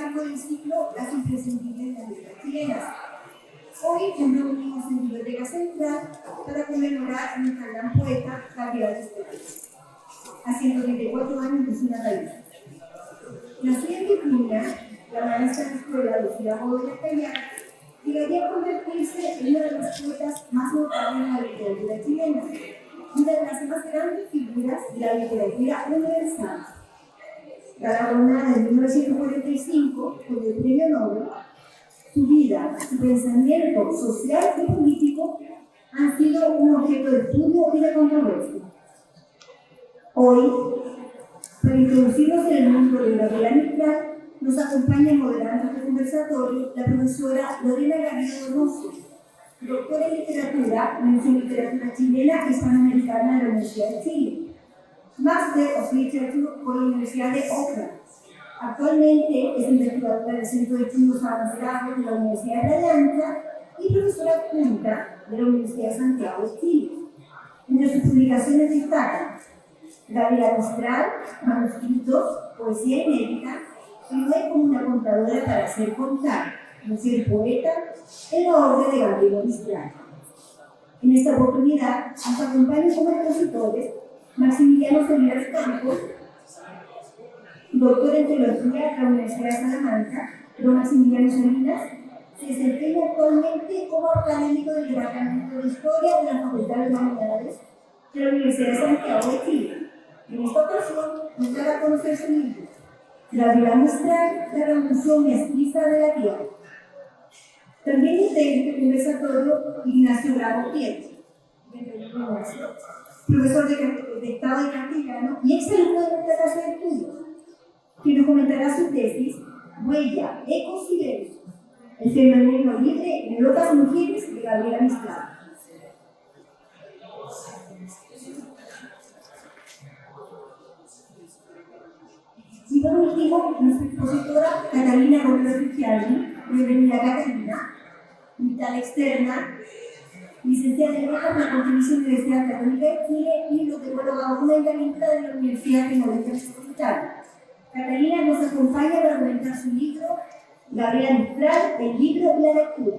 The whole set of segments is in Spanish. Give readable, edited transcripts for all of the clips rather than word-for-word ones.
marco del ciclo Las imprescindibles de las letras chilenas. Hoy nos reunimos en Biblioteca Central para conmemorar a nuestra gran poeta Gabriela Mistral, haciendo 34 años de su natalidad. Nacida en Vicuña, la maestra de escuela Lucía Godoy Cañar llegaría a convertirse en una de las poetas más notables de la literatura chilena, una de las más grandes figuras de la literatura universal. Galardonada en 1945 con el Premio Nobel, su vida, su pensamiento social y político han sido un objeto de estudio y de controversia. Hoy, para introducirnos en el mundo de Gabriela Mistral, nos acompaña moderando este conversatorio la profesora Lorena Garrido Donoso, doctora en literatura, mención literatura chilena y hispanoamericana de la Universidad de Chile, Master of Literature por la Universidad de Oakland. Actualmente es investigadora del Centro de Estudios Avanzados de la Universidad de La Ancha y profesora adjunta de la Universidad de Santiago de Chile. Entre sus publicaciones destacan Gabriela Mistral, manuscritos, poesía inédita, y no hay como una contadora para hacer contar, no ser poeta, en la obra de Gabriela Mistral. En esta oportunidad nos acompañan como expositores Maximiliano Fernández Campos, doctor en teología de la Universidad de Salamanca. Don Maximiliano Salinas se desempeña actualmente como académico del Departamento de Historia de la Facultad de Humanidades de la Universidad de Santiago de Chile. En esta ocasión nos dará a conocer su libro, Gabriela Mistral, la revolución mestiza de la tierra. También integra este conversatorio Ignacio Bravo Pietro, profesor de Estado de castellano y exalumno de nuestra casa de estudios, que nos comentará su tesis, Huella, Ecos y Versos, el feminismo libre en otras mujeres de Gabriela Mistral. Y por último, nuestra expositora Catalina Romero Fichiani, bienvenida Catalina, vital externa, licenciada en Letras por la Pontificia Universidad Católica de Chile y bibliotecóloga fundamentalista de la Universidad Tecnológica Metropolitana. Catalina nos acompaña para comentar su libro, Gabriela Mistral, el libro y la lectura.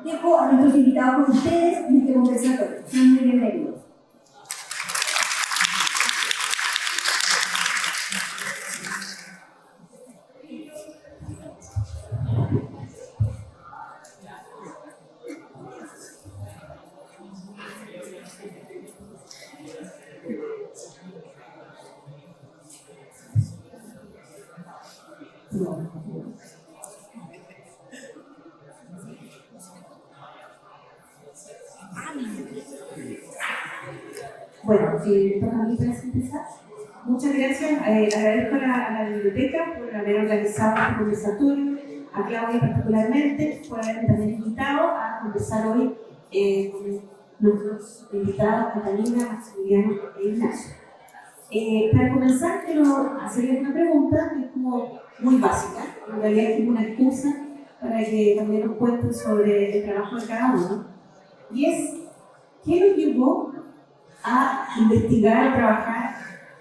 Dejo a nuestros invitados con ustedes en este conversatorio. Sean muy bienvenidos. Bueno, para mí para empezar. Muchas gracias. Agradezco a la biblioteca por haber organizado este conversatorio, a Claudia particularmente por haberme también invitado a conversar hoy con nuestros invitados, Catalina, Maximiliano e Ignacio. Para comenzar, quiero hacerles una pregunta que es como muy básica, en realidad es una excusa para que también nos cuenten sobre el trabajo de cada uno, y es, ¿qué los llevó a investigar, a trabajar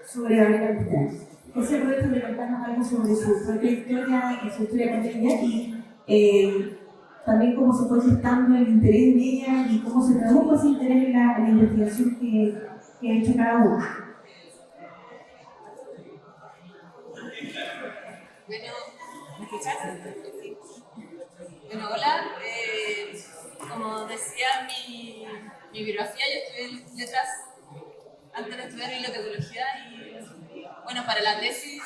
sobre Gabriela Mistral? Ese proyecto de contarnos algo sobre su propia historia y su historia con ella, y también cómo se fue gestando el interés en ella y cómo se tradujo ese interés en la investigación que ha hecho cada uno. Bueno, ¿me escuchas? Sí. Bueno, hola. Como decía mi bibliografía, yo estudié letras antes de estudiar bibliotecología y, bueno, para la tesis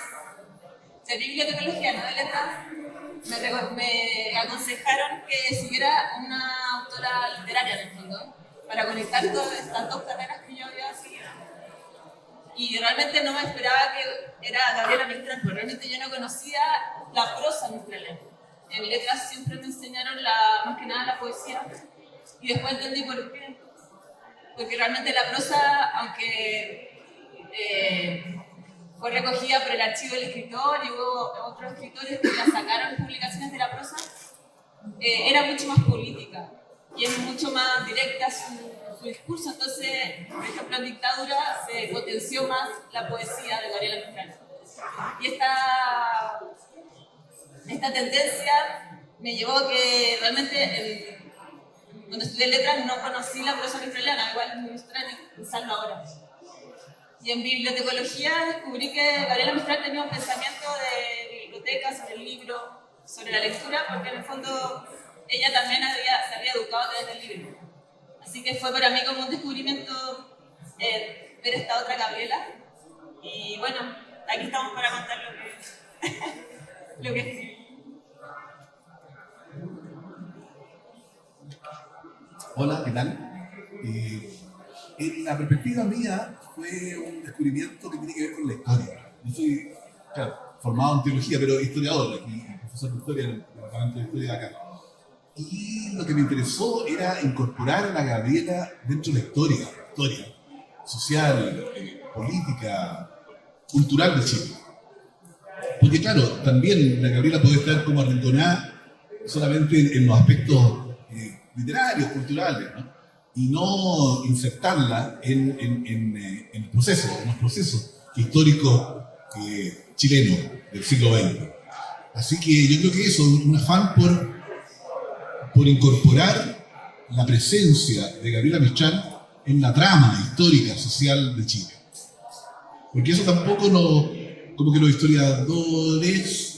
de bibliotecología, no de letras, me aconsejaron que siguiera una autora literaria en el fondo, para conectar todas estas dos carreras que yo había seguido. Y realmente no me esperaba que era Gabriela Mistral, porque realmente yo no conocía la prosa mistralena. En letras siempre me enseñaron más que nada la poesía, y después entendí por qué. Porque realmente la prosa, aunque fue recogida por el archivo del escritor y hubo otros escritores que la sacaron publicaciones de la prosa, era mucho más política y es mucho más directa su discurso. Entonces, por ejemplo, en Dictadura se potenció más la poesía de Gabriela Mistral. Y esta tendencia me llevó a que realmente cuando estudié letras no conocí la prosa mistraliana, igual es muy extraño pensarlo ahora. Y en bibliotecología descubrí que Gabriela Mistral tenía un pensamiento de biblioteca, sobre el libro, sobre la lectura, porque en el fondo ella también se había educado a través del libro. Así que fue para mí como un descubrimiento ver esta otra Gabriela. Y bueno, aquí estamos para contar lo que escribí. Hola, ¿qué tal? En la perspectiva mía fue un descubrimiento que tiene que ver con la historia. Yo soy, claro, formado en teología, pero historiador, y profesor de historia en el departamento de historia de acá. Y lo que me interesó era incorporar a la Gabriela dentro de la historia social, política, cultural de Chile. Porque claro, también la Gabriela puede estar como arrinconada solamente en los aspectos literarios, culturales, ¿no? Y no insertarla en el proceso, en los procesos históricos chilenos del siglo XX. Así que yo creo que eso, un afán por incorporar la presencia de Gabriela Mistral en la trama histórica, social de Chile. Porque eso tampoco como que los historiadores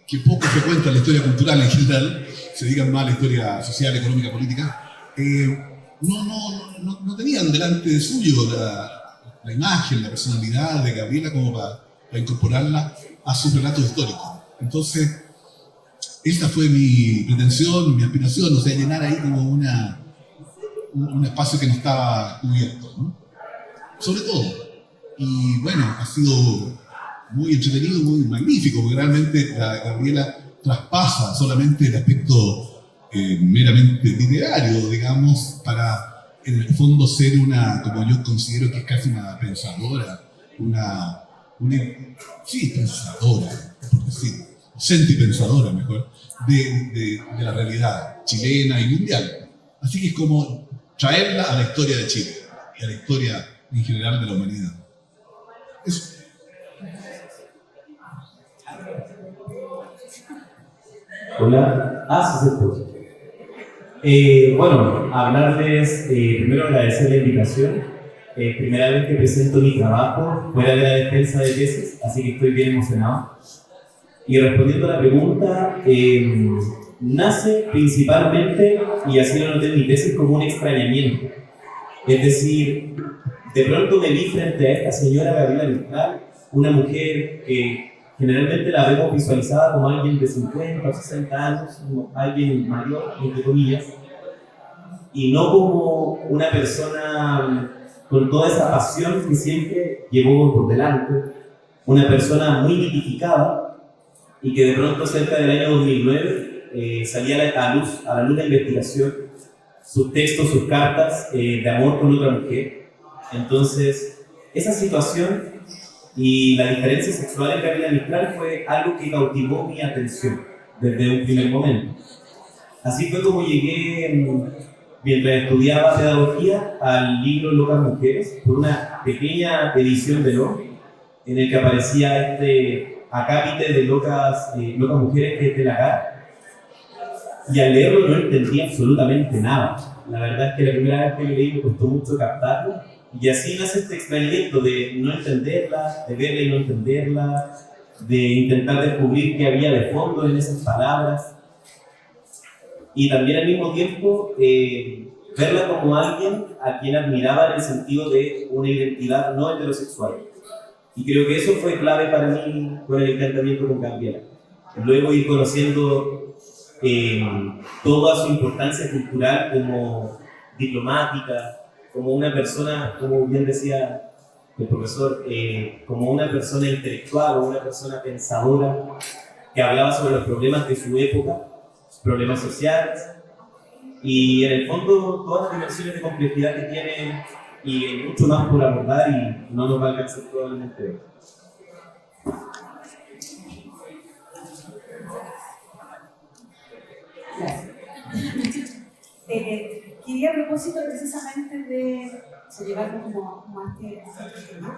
que poco frecuentan la historia cultural en general, se digan más la historia social, económica, política, no tenían delante de suyo la imagen, la personalidad de Gabriela como para incorporarla a su relato histórico. Entonces, esta fue mi pretensión, mi aspiración, o sea, llenar ahí como un espacio que no estaba cubierto, ¿no? Sobre todo. Y bueno, ha sido muy entretenido, muy magnífico, porque realmente la Gabriela traspasa solamente el aspecto meramente literario, digamos, para en el fondo ser una, como yo considero que es casi una pensadora, sí, pensadora, por decirlo, sentipensadora mejor, de la realidad chilena y mundial. Así que es como traerla a la historia de Chile y a la historia en general de la humanidad. Eso. Hola, sí se puede. Bueno, hablarles, primero agradecer la invitación. Primera vez que presento mi trabajo fuera de la defensa de tesis, así que estoy bien emocionado. Y respondiendo a la pregunta, nace principalmente, y así lo noté en mi tesis, como un extrañamiento. Es decir, de pronto me vi frente a esta señora Gabriela Mistral, una mujer que generalmente la vemos visualizada como alguien de 50 o 60 años, como alguien mayor, entre comillas, y no como una persona con toda esa pasión que siempre llevó por delante, una persona muy mitificada y que de pronto cerca del año 2009 salía a la luz de investigación sus textos, sus cartas de amor con otra mujer. Entonces, esa situación y la diferencia sexual en Gabriela Mistral fue algo que cautivó mi atención desde un primer momento. Así fue como llegué, mientras estudiaba pedagogía, al libro Locas Mujeres, por una pequeña edición de lo en el que aparecía este acápite de Locas Mujeres que es de Lagar. Y al leerlo no entendí absolutamente nada. La verdad es que la primera vez que lo leí me costó mucho captarlo. Y así nace este extrañamiento de no entenderla, de verla y no entenderla, de intentar descubrir qué había de fondo en esas palabras. Y también al mismo tiempo verla como alguien a quien admiraba en el sentido de una identidad no heterosexual. Y creo que eso fue clave para mí con el encantamiento con Gabriela. Luego ir conociendo toda su importancia cultural como diplomática, como una persona, como bien decía el profesor, como una persona intelectual o una persona pensadora que hablaba sobre los problemas de su época, problemas sociales, y en el fondo todas las dimensiones de complejidad que tiene y mucho más por abordar y no nos va a alcanzar probablemente hoy. Gracias. Quería a propósito precisamente de llevarlo como a este tema,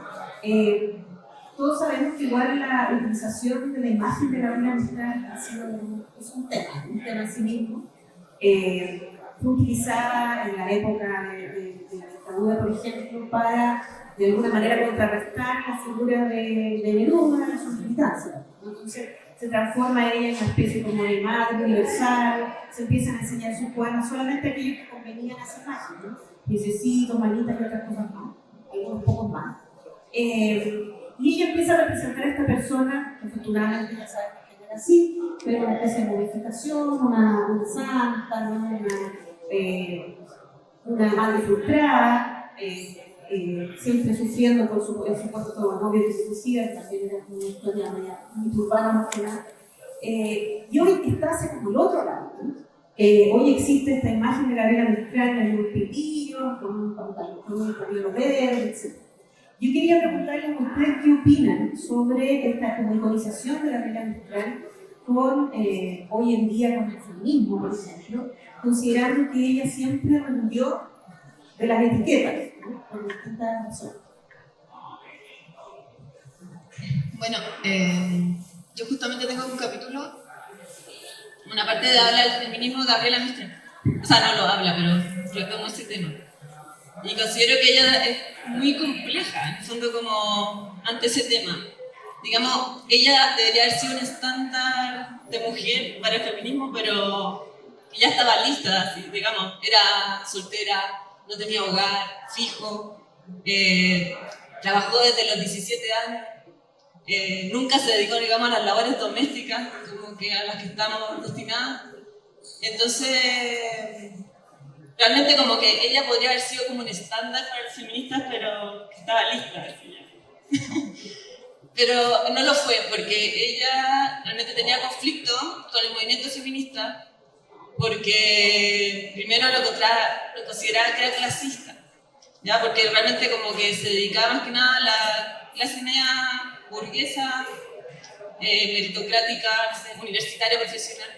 todos sabemos que igual la utilización de la imagen de Gabriela Mistral es un tema en sí mismo. Fue utilizada en la época de la dictadura, por ejemplo, para de alguna manera contrarrestar la figura de Neruda y sus militancias. Entonces se transforma ella en una especie como de madre universal, se empiezan a enseñar sus poemas solamente aquellos que convenían a esa imagen, ¿no? Piececitos, manitas y otras cosas más, algunos pocos más. Y ella empieza a representar a esta persona, que afortunadamente ya sabe que era así, pero una especie de modificación, una santa, ¿no? Una madre frustrada, siempre sufriendo por su supuesto novio que se suicida, que también era una historia muy urbana más que nada. Y hoy está hacia como el otro lado, ¿no? Hoy existe esta imagen de Gabriela Mistral en un pitillo, con un pañuelo verde, etc. Yo quería preguntarles a ustedes qué opinan sobre esta como iconización de Gabriela Mistral con, hoy en día con el feminismo, por ejemplo, considerando que ella siempre rendió de las etiquetas, ¿no? Por distintas razones. Bueno, yo justamente tengo un capítulo, una parte de habla del feminismo de Gabriela Mistral. O sea, no lo habla, pero yo tomo ese tema. Y considero que ella es muy compleja, en el fondo, como ante ese tema. Digamos, ella debería haber sido un estándar de mujer para el feminismo, pero que ya estaba lista, así, digamos, era soltera, no tenía hogar fijo, trabajó desde los 17 años, nunca se dedicó, digamos, a las labores domésticas, como que a las que estamos destinadas. Entonces, realmente como que ella podría haber sido como un estándar para los feministas, pero que estaba lista. Pero no lo fue, porque ella realmente tenía conflicto con el movimiento feminista, porque primero lo consideraba que era clasista, ¿ya? Porque realmente como que se dedicaba más que nada a la clase media burguesa, meritocrática, no sé, universitaria, profesional.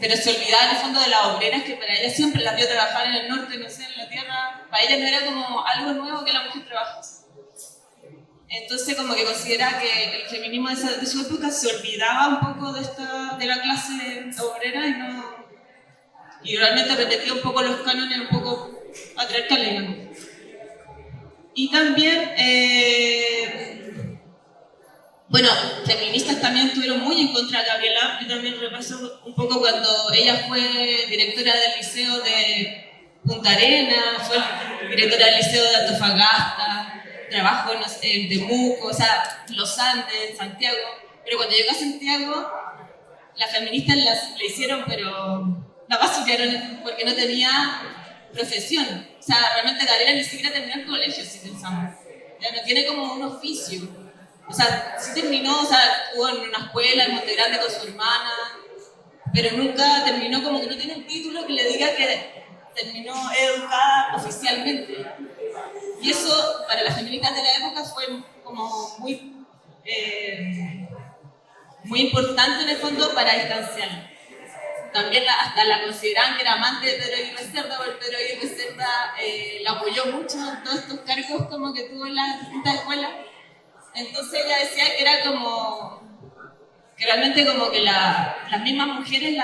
Pero se olvidaba en el fondo de las obreras que para ella siempre las vio trabajar en el norte, no sé, en la tierra. Para ella no era como algo nuevo que la mujer trabajase. Entonces como que considera que el feminismo de su época se olvidaba un poco de la clase obrera y realmente repetía un poco los cánones un poco patriarcales. Y también, bueno, feministas también estuvieron muy en contra de Gabriela. Yo también repaso un poco cuando ella fue directora del liceo de Punta Arenas, fue directora del liceo de Antofagasta, trabajó en Temuco, o sea, Los Andes, Santiago. Pero cuando llegó a Santiago, las feministas le hicieron, pero la basurearon porque no tenía profesión. O sea, realmente Gabriela ni siquiera terminó el colegio, si pensamos. Ya no tiene como un oficio. O sea, sí terminó, o sea, estuvo en una escuela en Montegrande con su hermana, pero nunca terminó, como que no tiene un título que le diga que terminó educada oficialmente. Y eso, para las feministas de la época, fue como muy importante en el fondo para distanciarla. También hasta la consideraban que era amante de Pedro Aguirre Cerda, porque Pedro Aguirre Cerda la apoyó mucho en todos estos cargos como que tuvo en las distintas escuelas. Entonces ella decía que era como que realmente como que las mismas mujeres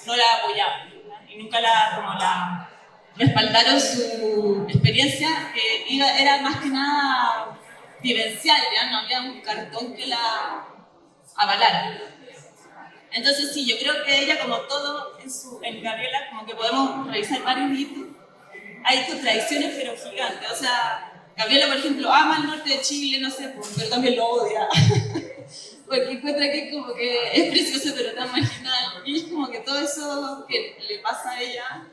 no la apoyaban, ¿verdad? Y nunca la respaldaron su experiencia, que era más que nada vivencial, ¿ya? No había un cartón que la avalara. Entonces sí, yo creo que ella, como todo en Gabriela, como que podemos revisar varios hitos, hay contradicciones pero gigantes. O sea, Gabriela, por ejemplo, ama el norte de Chile, no sé, pero también lo odia. Porque encuentra que como que es precioso pero tan marginal. Y es como que todo eso que le pasa a ella,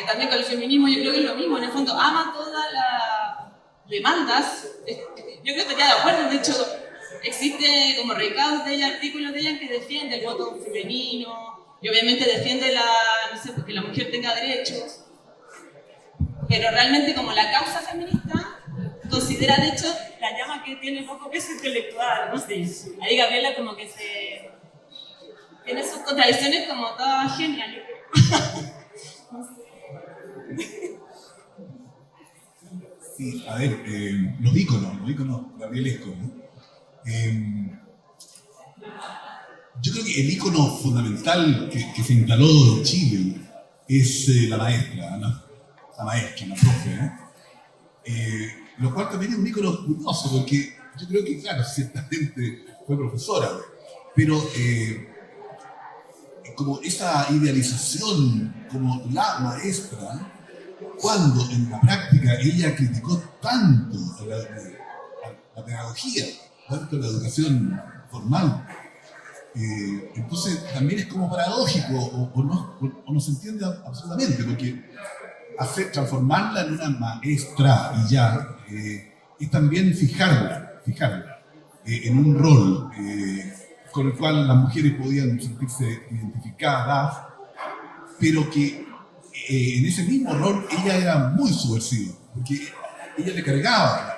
también con el feminismo, yo creo que es lo mismo. En el fondo, ama todas las demandas. Yo creo que estaría de acuerdo, de hecho, existe como recados de ella, artículos de ella que defiende el voto femenino y obviamente defiende no sé, porque la mujer tenga derechos. Pero realmente como la causa feminista considera, de hecho, la llama que tiene poco peso intelectual, no sé. Ahí Gabriela como que tiene sus contradicciones como toda genial, yo creo. No sé. Sí, a ver, los íconos gabrielescos, ¿no? Yo creo que el ícono fundamental que se instaló en Chile es la maestra, la profe, ¿eh? Lo cual también es un ícono curioso, porque yo creo que, claro, ciertamente fue profesora, pero como esa idealización como la maestra, cuando en la práctica ella criticó tanto la pedagogía, tanto la educación formal, entonces también es como paradójico o no se entiende absolutamente, porque transformarla en una maestra y ya es también fijarla en un rol con el cual las mujeres podían sentirse identificadas, pero que en ese mismo rol ella era muy subversiva, porque ella le cargaba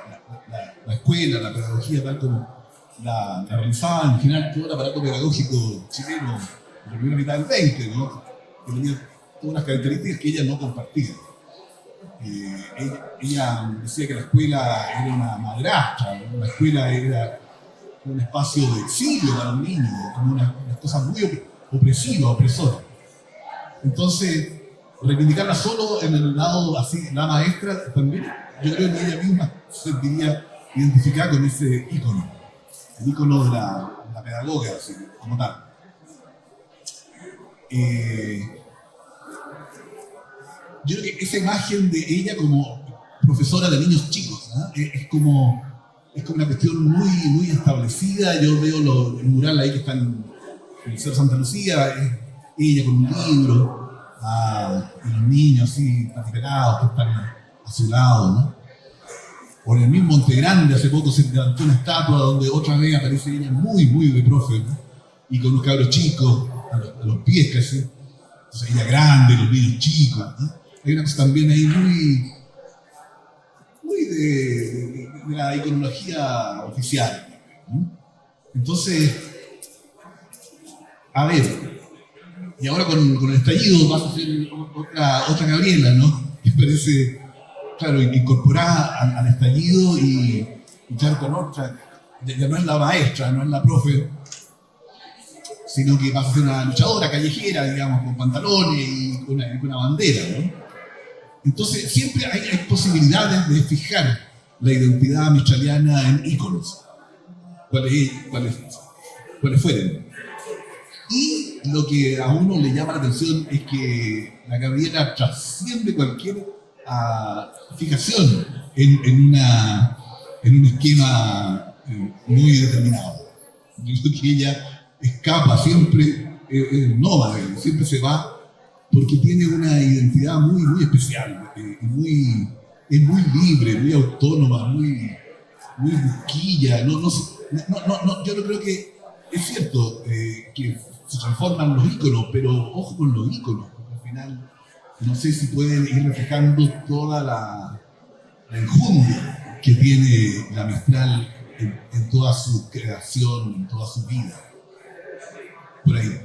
la escuela, la pedagogía, tal como la realizaba en general todo el aparato pedagógico chileno en la primera mitad del 20, ¿no? Que tenía todas unas características que ella no compartía. Ella decía que la escuela era una madrastra, ¿no? La escuela era un espacio de exilio para los niños, como una cosa muy opresiva, opresora. Entonces, reivindicarla solo en el lado así, la maestra, también yo creo que ella misma se sentiría identificada con ese ícono, el ícono de la pedagoga, así, como tal. Yo creo que esa imagen de ella como profesora de niños chicos, ¿no? Es como una cuestión muy establecida. Yo veo el mural ahí que está en el Cerro Santa Lucía, es ella con un libro, y los niños así, platicados, que están a su lado, ¿no? O en el mismo Monte Grande, hace poco se levantó una estatua donde otra vez aparece ella muy de profe, ¿no? Y con unos cabros chicos a los pies casi. Entonces ella grande, los niños chicos, ¿no? Hay una cosa también ahí muy de la iconología oficial, ¿no? Entonces, a ver, y ahora con el estallido vas a hacer otra Gabriela, ¿no? Que parece, claro, incorporada al estallido y claro, con otra, ya no es la maestra, no es la profe, sino que vas a ser una luchadora callejera, digamos, con pantalones y con una bandera, ¿no? Entonces, siempre hay posibilidades de fijar la identidad mistraliana en íconos, cuáles fueren. Y lo que a uno le llama la atención es que la Gabriela trasciende cualquier fijación en un esquema muy determinado. Yo creo que ella escapa siempre, nómada, siempre se va, porque tiene una identidad muy especial, es muy libre, muy autónoma, muy busquilla. Yo no creo que es cierto que se transforman los íconos, pero ojo con los íconos, porque al final no sé si pueden ir reflejando toda la enjundia que tiene la Mistral en toda su creación, en toda su vida. Por ahí.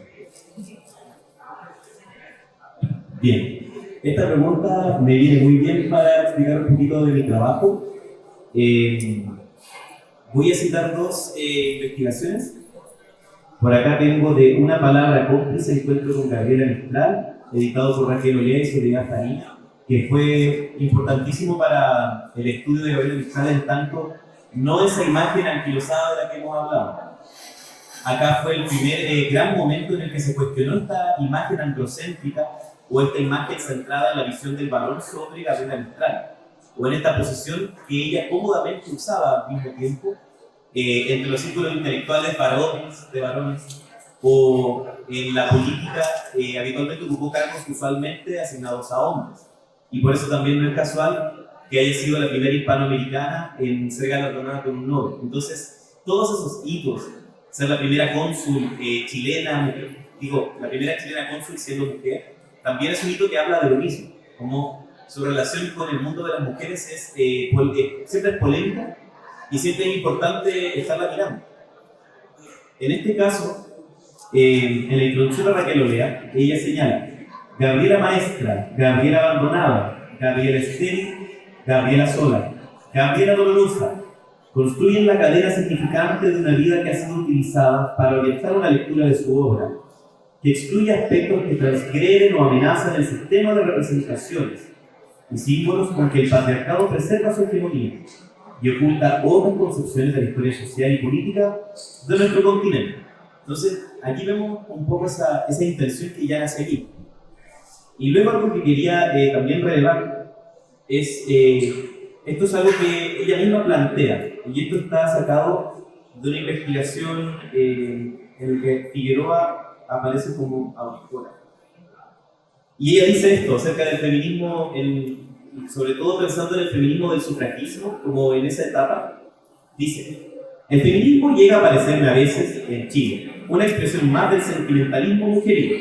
Bien, esta pregunta me viene muy bien para explicar un poquito de mi trabajo. Voy a citar dos investigaciones. Por acá tengo de Una palabra cómplice, encuentro con Gabriela Mistral, editado por Raquel Olea y Soledad Farín, que fue importantísimo para el estudio de Gabriela Mistral, en tanto no esa imagen anquilosada de la que hemos hablado. Acá fue el primer gran momento en el que se cuestionó esta imagen androcéntrica o esta imagen centrada en la visión del varón sobre Gabriela Mistral, o en esta posición que ella cómodamente usaba al mismo tiempo entre los círculos intelectuales de varones, o en la política habitualmente ocupó cargos usualmente asignados a hombres. Y por eso también no es casual que haya sido la primera hispanoamericana en ser galardonada con un Nobel. Entonces, todos esos hitos, ser la primera cónsul chilena, la primera chilena cónsul siendo mujer, también es un hito que habla de lo mismo, como su relación con el mundo de las mujeres siempre es polémica y siempre es importante estarla mirando. En este caso, en la introducción de Raquel Olea, ella señala Gabriela maestra, Gabriela abandonada, Gabriela estéril, Gabriela sola, Gabriela Dolorosa, construyen la cadena significante de una vida que ha sido utilizada para orientar una lectura de su obra, que excluye aspectos que transgreden o amenazan el sistema de representaciones y símbolos con que el patriarcado preserva su hegemonía y oculta otras concepciones de la historia social y política de nuestro continente. Entonces, aquí vemos un poco esa intención que ya nace aquí. Y luego algo que quería también relevar es, esto es algo que ella misma plantea, y esto está sacado de una investigación en la que Figueroa aparece como autora. Y ella dice esto acerca del feminismo, sobre todo pensando en el feminismo del sufragismo, como en esa etapa. Dice: el feminismo llega a aparecerme a veces en Chile, una expresión más del sentimentalismo mujeril,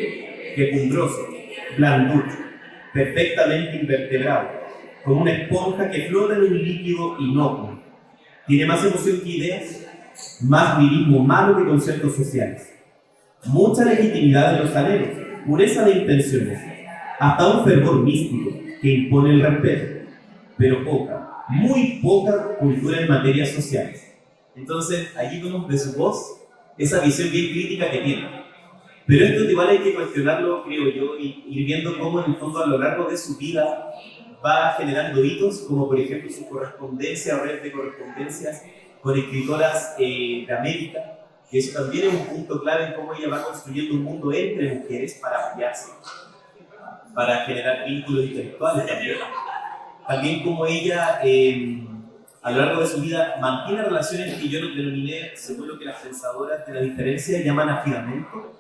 quejumbroso, blanducho, perfectamente invertebrado, como una esponja que flota en un líquido inocuo. Tiene más emoción que ideas, más lirismo humano que conceptos sociales. Mucha legitimidad en los anhelos, pureza de intenciones, hasta un fervor místico que impone el respeto, pero poca, muy poca cultura en materias sociales. Entonces, allí vemos de su voz esa visión bien crítica que tiene. Pero esto igual hay que cuestionarlo, creo yo, y ir viendo cómo en el fondo a lo largo de su vida va generando hitos, como por ejemplo su correspondencia o red de correspondencias con escritoras de América, que eso también es un punto clave en cómo ella va construyendo un mundo entre mujeres para apoyarse, para generar vínculos intelectuales también. También como ella, a lo largo de su vida, mantiene relaciones que yo los denominé, según lo que las pensadoras de la diferencia llaman afidamento.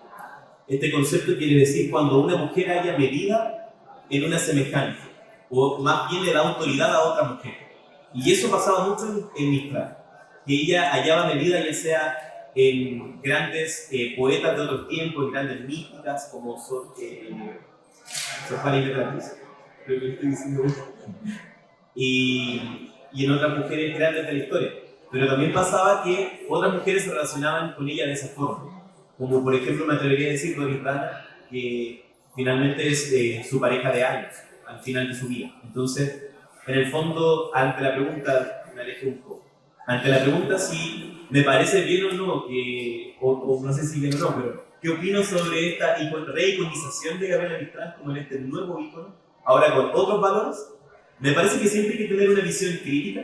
Este concepto quiere decir cuando una mujer haya medida en una semejante, o más bien le da autoridad a otra mujer. Y eso pasaba mucho en Mistral, que ella hallaba medida ya sea en grandes poetas de otros tiempos, en grandes místicas como Sor Juana Imperatriz, creo que estoy diciendo eso, y en otras mujeres grandes de la historia. Pero también pasaba que otras mujeres se relacionaban con ella de esa forma, como por ejemplo me atrevería a decir Doris Rana, que finalmente es su pareja de años al final de su vida. Entonces, en el fondo, ante la pregunta, me alejé un poco, ante la pregunta si me parece bien o no, o no sé si bien o no, pero ¿qué opino sobre esta reiconización de Gabriela Mistral como en este nuevo ícono, ahora con otros valores? Me parece que siempre hay que tener una visión crítica,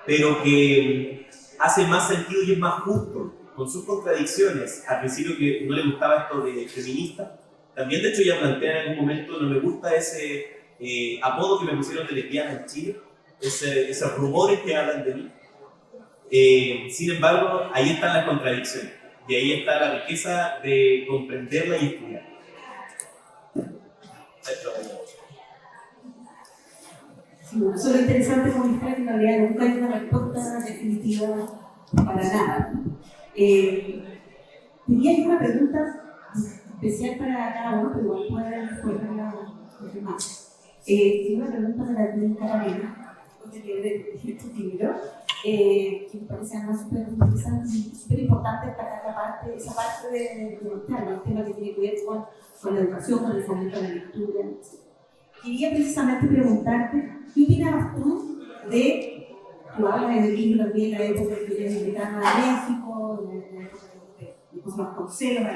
pero que hace más sentido y es más justo, con sus contradicciones. Al principio que no le gustaba esto de feminista, también de hecho ella plantea en algún momento, no me gusta ese apodo que me pusieron de lesbiana en Chile, esos rumores que hablan de mí. Sin embargo, ahí están las contradicciones y ahí está la riqueza de comprenderla y estudiar. Sí, eso es lo interesante con Mistral, que en realidad nunca hay una respuesta definitiva para nada. Tenía una pregunta especial para cada uno, pero igual pueden responderla los demás. Una pregunta para ti, Carolina, después de leer este libro, que me parece además súper interesante y súper importante destacar esa parte de Mistral, el tema que tiene que ver con la educación, con el fomento de la lectura, etc. Quería precisamente preguntarte, ¿qué opinabas tú de, tú hablas en el libro también la época que ella es decana de México, la época de José Vasconcelos,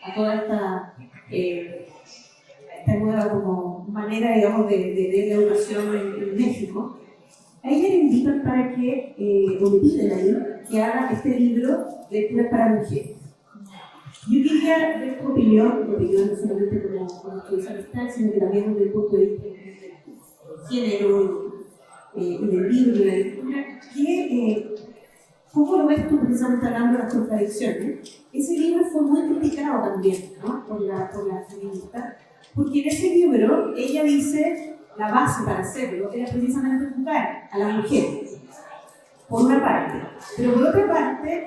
a toda esta nueva como manera, digamos, de ver la educación en México? A ella le invitan para que, o le piden ahí, que haga este libro, Lecturas para Mujeres. Yo quería ver tu opinión no solamente como estudiosa Mistral, sino que también desde el punto de vista del género y del libro y de la lectura. ¿Cómo lo ves tú precisamente hablando de las contradicciones? Ese libro fue muy criticado también, ¿no? por la feminista, porque en ese libro ella dice la base para hacerlo era precisamente educar a las mujeres, por una parte. Pero por otra parte,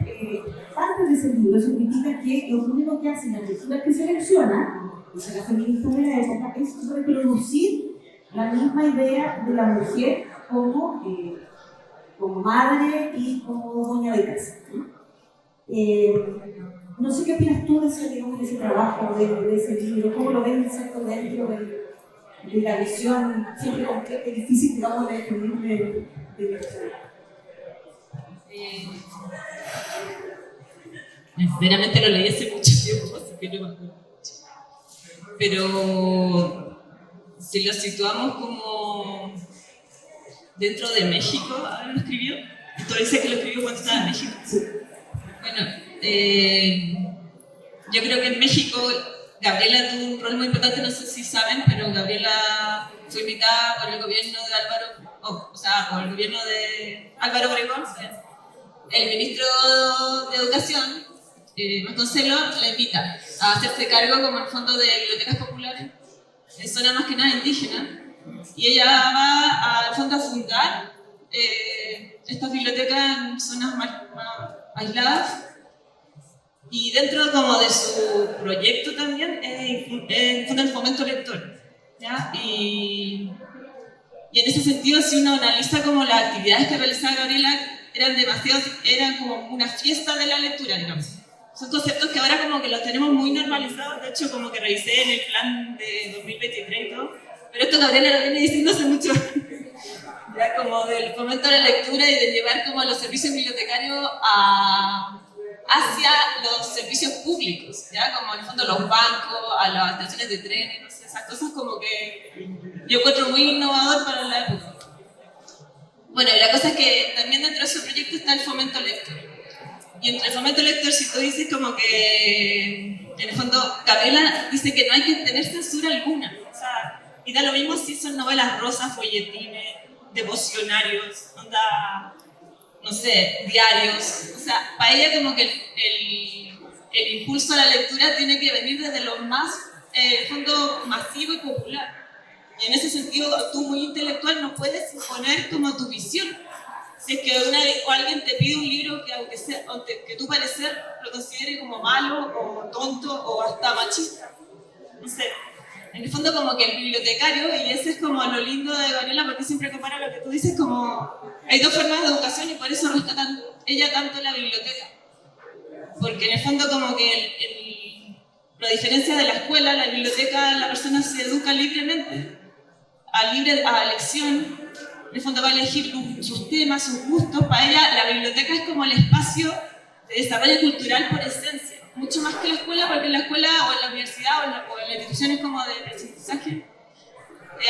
parte de ese libro se critica que lo único que hacen las lecturas que selecciona, dice la feminista de la época, es reproducir la misma idea de la mujer como madre y como dueña de casa, ¿no? No sé qué opinas tú de ese trabajo, de ese libro, cómo lo ves dentro de la visión siempre completa y difícil, digamos, de Sinceramente lo leí hace mucho tiempo, así que no me acuerdo. Pero si lo situamos como dentro de México, ahora lo escribió. Tú dices que lo escribió cuando estaba en México. Bueno, yo creo que en México Gabriela tuvo un rol muy importante, no sé si saben, pero Gabriela fue invitada por el gobierno de por el gobierno de Álvaro Obregón. El ministro de Educación, Vasconcelos, la invita a hacerse cargo como en el fondo de bibliotecas populares en zonas más que nada indígenas, y ella va al fondo a fundar estas bibliotecas en zonas más aisladas, y dentro como de su proyecto también funda el fomento lector, ¿ya? Y en ese sentido, si uno analiza como las actividades que realizaba Gabriela, eran como una fiesta de la lectura, digamos. Son conceptos que ahora como que los tenemos muy normalizados, de hecho como que revisé en el plan de 2023 y todo, pero esto Gabriela lo viene diciendo hace mucho años, ya como del fomento de la lectura y de llevar como los servicios bibliotecarios hacia los servicios públicos, ya como en el fondo los bancos, a las estaciones de trenes, no sé, esas cosas como que yo encuentro muy innovador para la época. Bueno, y la cosa es que también dentro de su proyecto está el fomento lector. Y entre el fomento lector, si tú dices como que, en el fondo, Gabriela dice que no hay que tener censura alguna. O sea, y da lo mismo si son novelas rosas, folletines, devocionarios, no sé, diarios. O sea, para ella como que el impulso a la lectura tiene que venir desde lo más, en el fondo, masivo y popular. Y en ese sentido, tú muy intelectual no puedes imponer como tu visión. Si es que alguien te pide un libro que aunque tu parecer lo considere como malo o tonto o hasta machista. No sé, en el fondo como que el bibliotecario, y ese es como lo lindo de Gabriela, porque siempre compara lo que tú dices como hay dos formas de educación y por eso rescata ella tanto la biblioteca. Porque en el fondo como que la diferencia de la escuela, la biblioteca, la persona se educa libremente, a elección. En el fondo va a elegir sus temas, sus gustos. Para ella la biblioteca es como el espacio de desarrollo cultural por esencia, mucho más que la escuela, porque en la escuela o en la universidad o en las instituciones como de aprendizaje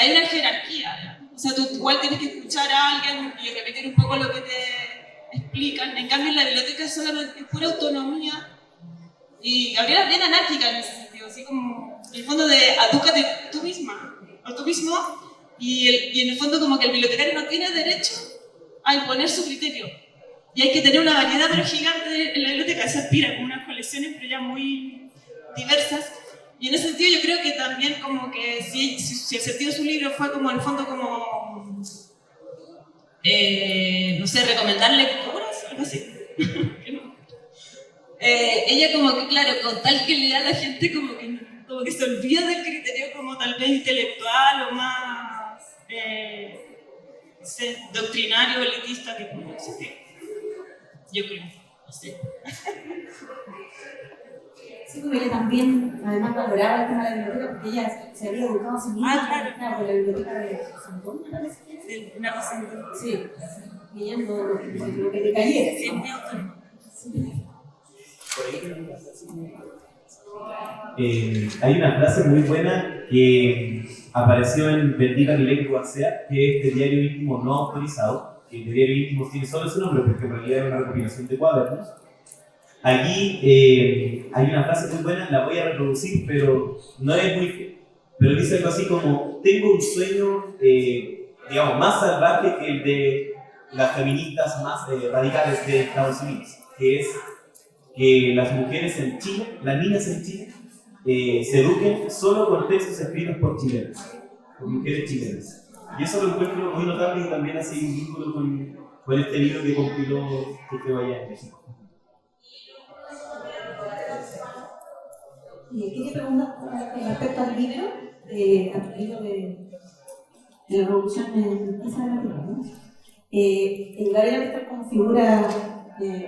hay una jerarquía, ¿no? O sea, tú igual tienes que escuchar a alguien y repetir un poco lo que te explican. En cambio en la biblioteca es solamente pura autonomía, y Gabriela es bien anárquica en ese sentido, así como en el fondo de edúcate tú misma o tú mismo. Y en el fondo como que el bibliotecario no tiene derecho a imponer su criterio. Y hay que tener una variedad pero gigante en la biblioteca. Se aspira como unas colecciones pero ya muy diversas. Y en ese sentido yo creo que también como que si el sentido de su libro fue como en el fondo como, no sé, recomendar lecturas, algo así. Ella como que, claro, con tal que le da a la gente como que se olvida del criterio como tal vez intelectual o más doctrinario, elitista, que no sé, yo creo, no sé. Sí, porque ella también, además, valoraba el tema de la biblioteca porque ella se había educado a sí misma. Claro. Por la biblioteca de Santón, me parece. Del Bernardo Santón. Sí, leyendo lo que le cayera. Sí, es muy autónomo. Hay una frase muy buena que apareció en Bendita mi lengua sea, que es de diario íntimo no autorizado, que el diario íntimo tiene solo ese nombre porque en realidad es una recopilación de cuadernos. Allí hay una frase muy buena, la voy a reproducir, pero no es muy... Pero dice algo así como: tengo un sueño, digamos, más salvaje que el de las feministas más radicales de Estados Unidos, que es que las mujeres en Chile, las niñas en Chile, se eduquen solo con textos escritos por chilenas, por mujeres chilenas. Y eso lo encuentro muy notable y también hace un vínculo con este libro que compiló que creo allá en México. Quería preguntar respecto al libro de la Revolución Mestiza de la Tierra, ¿no? Gabriela Mistral como figura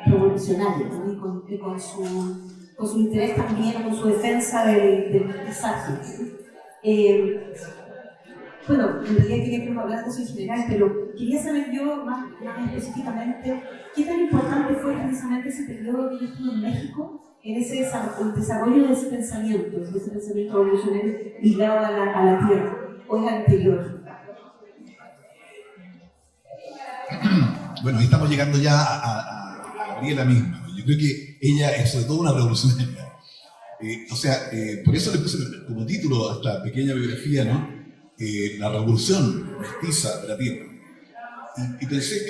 revolucionaria, ¿no? Y con su interés también, con su defensa del mestizaje. bueno, en realidad quería que nos hablaras de eso en general, pero quería saber yo más específicamente qué tan importante fue precisamente ese periodo que yo estuve en México en ese el desarrollo de ese pensamiento revolucionario ligado a la tierra, o es anterior. Bueno, ahí estamos llegando ya a Gabriela misma. Yo creo que ella es sobre todo una revolucionaria. Por eso le puse como título a esta pequeña biografía, ¿no? La revolución mestiza de la tierra. Y pensé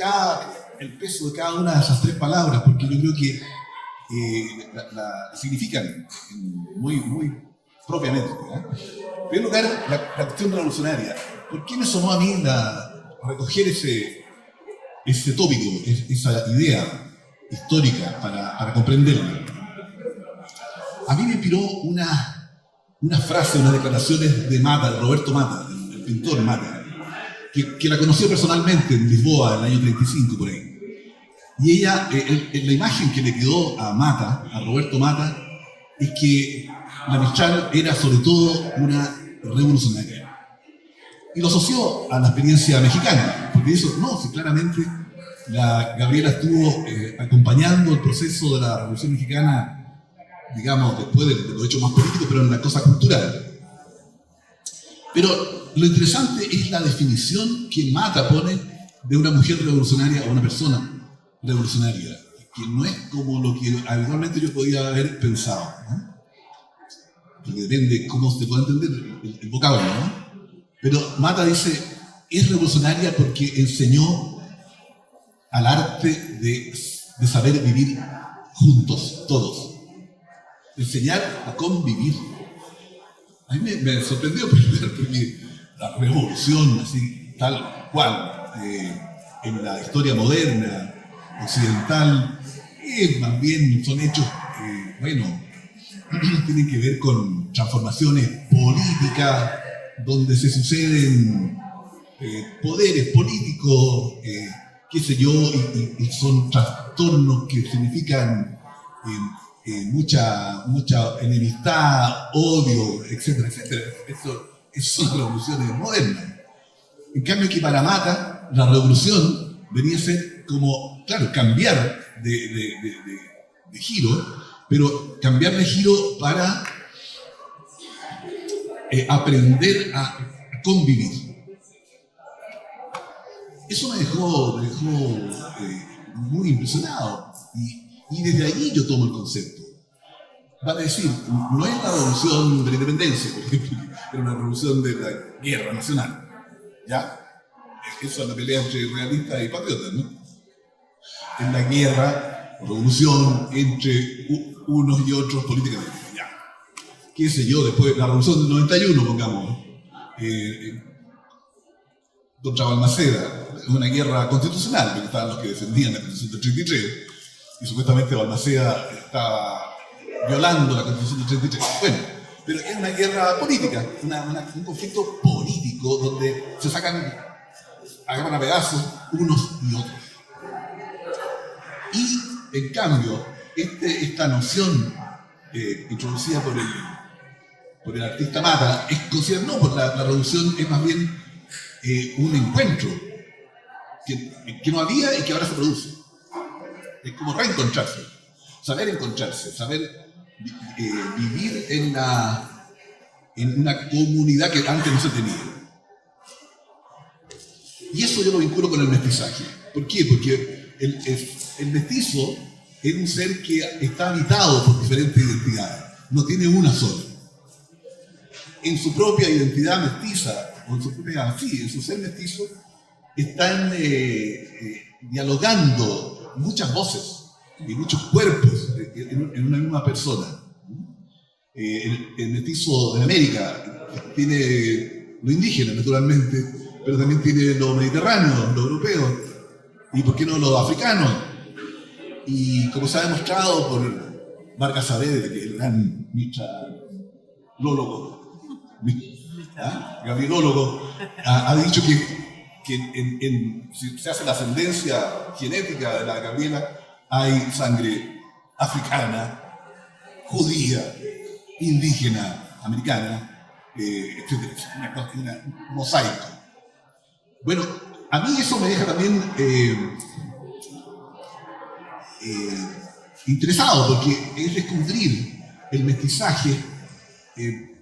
el peso de cada una de esas tres palabras, porque yo creo que significan muy, muy propiamente. En primer lugar, la cuestión revolucionaria. ¿Por qué me sonó a mí recoger ese tópico, esa idea histórica para comprenderla? A mí me inspiró una frase, unas declaraciones de Mata, de Roberto Mata, el pintor Mata, que la conoció personalmente en Lisboa en el año 35 por ahí. Y ella, la imagen que le quedó a Roberto Mata, es que la Mistral era sobre todo una revolucionaria. Y lo asoció a la experiencia mexicana, porque eso, no, si claramente Gabriela estuvo acompañando el proceso de la Revolución Mexicana, digamos, después de los hechos más políticos, pero en la cosa cultural. Pero lo interesante es la definición que Mata pone de una mujer revolucionaria o una persona revolucionaria, que no es como lo que habitualmente yo podía haber pensado, ¿no? Porque depende cómo se puede entender el vocablo, ¿no? Pero Mata dice, es revolucionaria porque enseñó al arte de saber vivir juntos, todos. Enseñar a convivir. A mí me sorprendió porque la revolución, así, tal cual, en la historia moderna, occidental, más bien son hechos, tienen que ver con transformaciones políticas, donde se suceden poderes políticos, qué sé yo, y son trastornos que significan mucha enemistad, odio, etcétera, etcétera. Eso son revoluciones modernas. En cambio que para Mata, la revolución venía a ser como, claro, cambiar de giro, pero cambiar de giro para aprender a convivir. Eso me dejó muy impresionado y desde ahí yo tomo el concepto. Vale decir, no es la revolución de la independencia, por ejemplo, era una revolución de la guerra nacional, ¿ya? Eso es la pelea entre realistas y patriotas, ¿no? Es la guerra, revolución entre unos y otros políticamente, ¿ya? Qué sé yo, después la revolución del 91, pongamos, contra Balmaceda, una guerra constitucional, porque estaban los que defendían la Constitución del 33, y supuestamente Balmaceda estaba violando la Constitución del 33. Bueno, pero es una guerra política, un conflicto político donde se agarran a pedazos unos y otros. Y, en cambio, esta noción introducida por el artista Mata es considerada, no, por la revolución es más bien un encuentro que no había y que ahora se produce. Es como reencontrarse, saber encontrarse, saber vivir en una comunidad que antes no se tenía. Y eso yo lo vinculo con el mestizaje. ¿Por qué? Porque el mestizo es un ser que está habitado por diferentes identidades, no tiene una sola. En su propia identidad mestiza, o en su ser mestizo, están dialogando muchas voces y muchos cuerpos en una misma persona. El mestizo de América tiene lo indígena, naturalmente, pero también tiene lo mediterráneo, lo europeo, y por qué no lo africano. Y como se ha demostrado por Vargas Saavedra, que es el gran microlólogo, gabrielólogo, ha dicho que si se hace la ascendencia genética de la Gabriela, hay sangre africana, judía, indígena, americana, etcétera, un mosaico. Bueno, a mí eso me deja también interesado, porque es descubrir el mestizaje,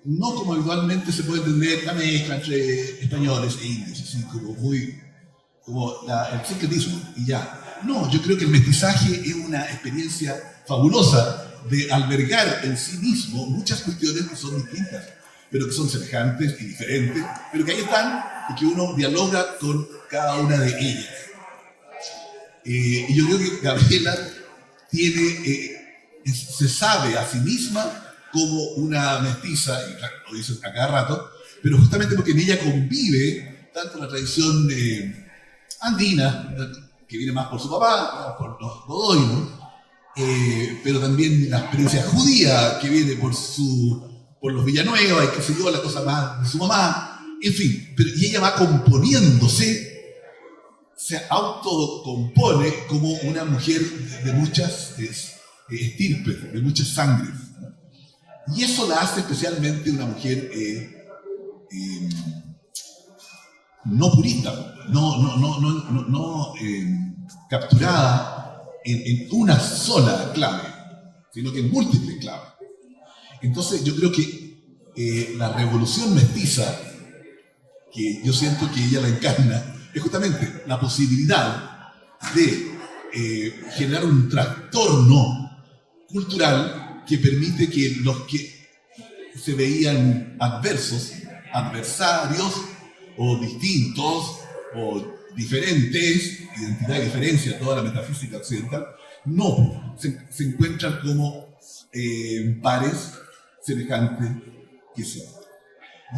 no como habitualmente se puede entender la mezcla entre españoles e indios, así como el sincretismo y ya. No, yo creo que el mestizaje es una experiencia fabulosa de albergar en sí mismo muchas cuestiones que son distintas, pero que son semejantes y diferentes, pero que ahí están y que uno dialoga con cada una de ellas. Y yo creo que Gabriela se sabe a sí misma como una mestiza, y claro, lo dice a cada rato, pero justamente porque en ella convive tanto la tradición andina, que viene más por su papá, por los Godoy, ¿no? Pero también la experiencia judía, que viene por los Villanueva, y qué sé yo, la cosa más de su mamá, en fin, y ella va componiéndose, se autocompone como una mujer de muchas estirpes, de muchas sangres, ¿no? Y eso la hace especialmente una mujer no purista, no capturada en una sola clave, sino que en múltiples claves. Entonces yo creo que la revolución mestiza, que yo siento que ella la encarna, es justamente la posibilidad de generar un trastorno cultural que permite que los que se veían adversarios o distintos o diferentes, identidad y diferencia, toda la metafísica occidental, no, se encuentran como pares semejantes que son.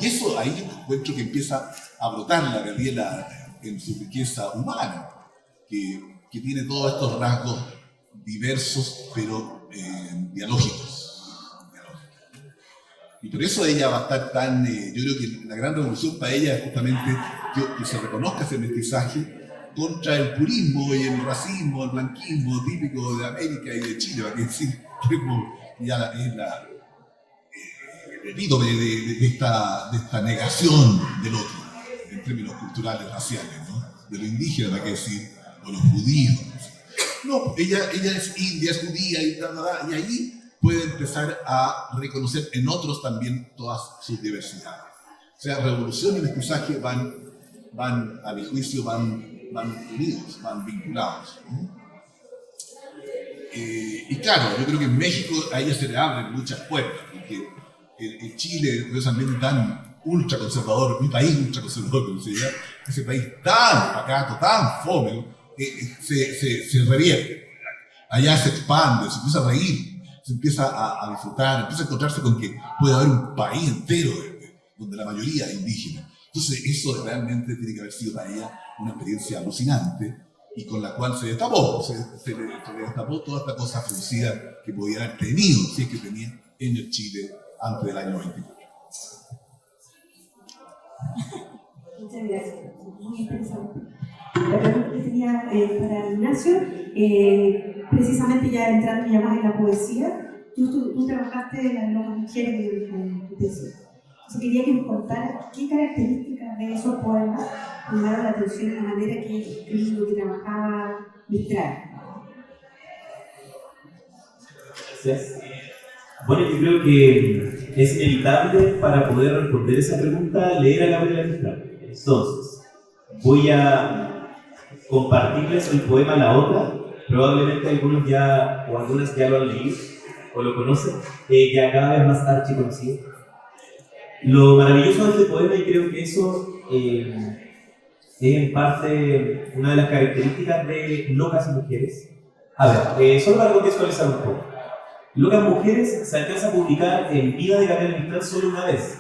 Y eso ahí yo encuentro que empieza a brotar la Gabriela en su riqueza humana, que tiene todos estos rasgos diversos, pero dialógicos. Y por eso ella va a estar tan... yo creo que la gran revolución para ella es justamente que se reconozca ese mestizaje contra el purismo y el racismo, el blanquismo típico de América y de Chile, que decir, que ya es el epítome de esta negación del otro, en términos culturales, raciales, ¿no? De lo indígena, para qué decir, o los judíos. No, ella es india, es judía, y ahí puede empezar a reconocer en otros también todas sus diversidades. O sea, revolución y mestizaje van a mi juicio, van unidos, van vinculados. Y claro, yo creo que en México a ella se le abren muchas puertas, porque en Chile, curiosamente tan ultraconservador, mi país ultraconservador, como se llama, ese país tan pacato, tan fome, se revierte. Allá se expande, se empieza a reír, se empieza a disfrutar, empieza a encontrarse con que puede haber un país entero donde la mayoría es indígena. Entonces eso realmente tiene que haber sido para ella una experiencia alucinante y con la cual se destapó, se le destapó toda esta cosa fruncida que podía haber tenido, si es que tenía, en el Chile antes del año 24. Muchas gracias, muy interesante. La pregunta que tenía para Ignacio, precisamente ya entrando ya más en la poesía, tú trabajaste en las mujeres en tu tesis. Entonces quería que nos contaras qué características de esos poemas llamaron la atención en la manera que lo que trabajaba Mistral. Gracias. Bueno, yo creo que es inevitable para poder responder esa pregunta leer a Gabriela Mistral. Entonces, voy a compartirles el poema La Otra. Probablemente algunos ya o algunas ya lo han leído o lo conocen, ya cada vez más archiconocido. Lo maravilloso de este poema, y creo que eso es en parte una de las características de Locas Mujeres. A ver, solo para contextualizar un poco. Locas Mujeres se alcanza a publicar en vida de Gabriela Mistral solo una vez.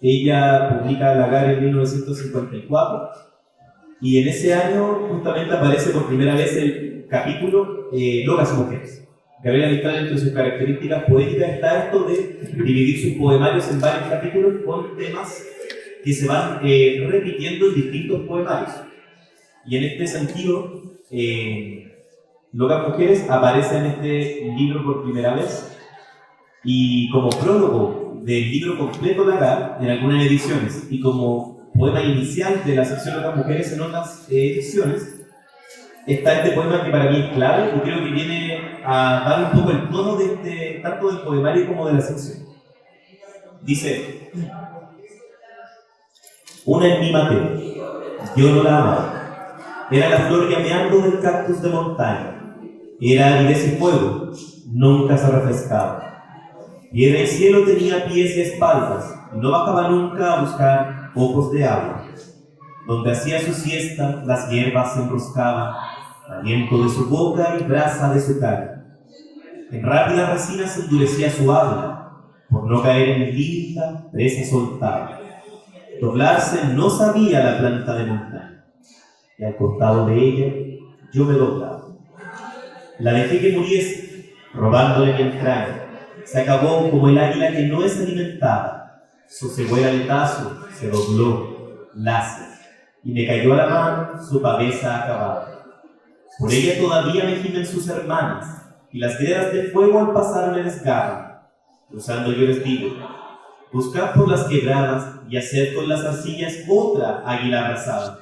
Ella publica Lagar en 1954 y en ese año justamente aparece por primera vez el capítulo Locas Mujeres. Gabriela Mistral, entre sus características poéticas está esto de dividir sus poemarios en varios capítulos con temas que se van repitiendo en distintos poemarios. Y en este sentido, Locas Mujeres aparece en este libro por primera vez y como prólogo del libro completo de acá, en algunas ediciones, y como poema inicial de la sección de las mujeres en otras ediciones, está este poema que para mí es clave y creo que viene a dar un poco el tono de tanto del poemario como de la sección. Dice: una en mí maté, yo no la amaba. Era la flor llameando del cactus de montaña. Era aridez y fuego, nunca se refrescaba. Piedra y cielo tenía pies y espaldas, y no bajaba nunca a buscar ojos de agua. Donde hacía su siesta, las hierbas se enroscaban, aliento de su boca y brasa de su cara. En rápida resina se endurecía su habla, por no caer en lívida presa soltada. Doblarse no sabía la planta de montaña, y al costado de ella yo me doblaba. La dejé que muriese, robándole mi entraña. Se acabó como el águila que no es alimentada. Su cegó el aletazo, se dobló, láser, y me cayó a la mano su cabeza acabada. Por ella todavía me gimen sus hermanas, y las grietas de fuego al pasar me desgarran. Cruzando yo les digo: buscad por las quebradas y haced con las arcillas otra águila abrazada.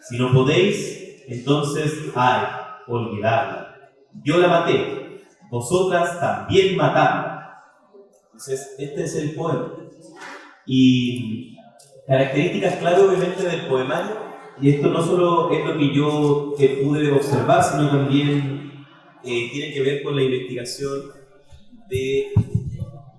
Si no podéis, entonces, ay, olvidadla. Yo la maté, vosotras también matadla. Entonces, este es el poema. Y características clave, obviamente, del poemario, y esto no solo es lo que yo pude observar, sino también tiene que ver con la investigación de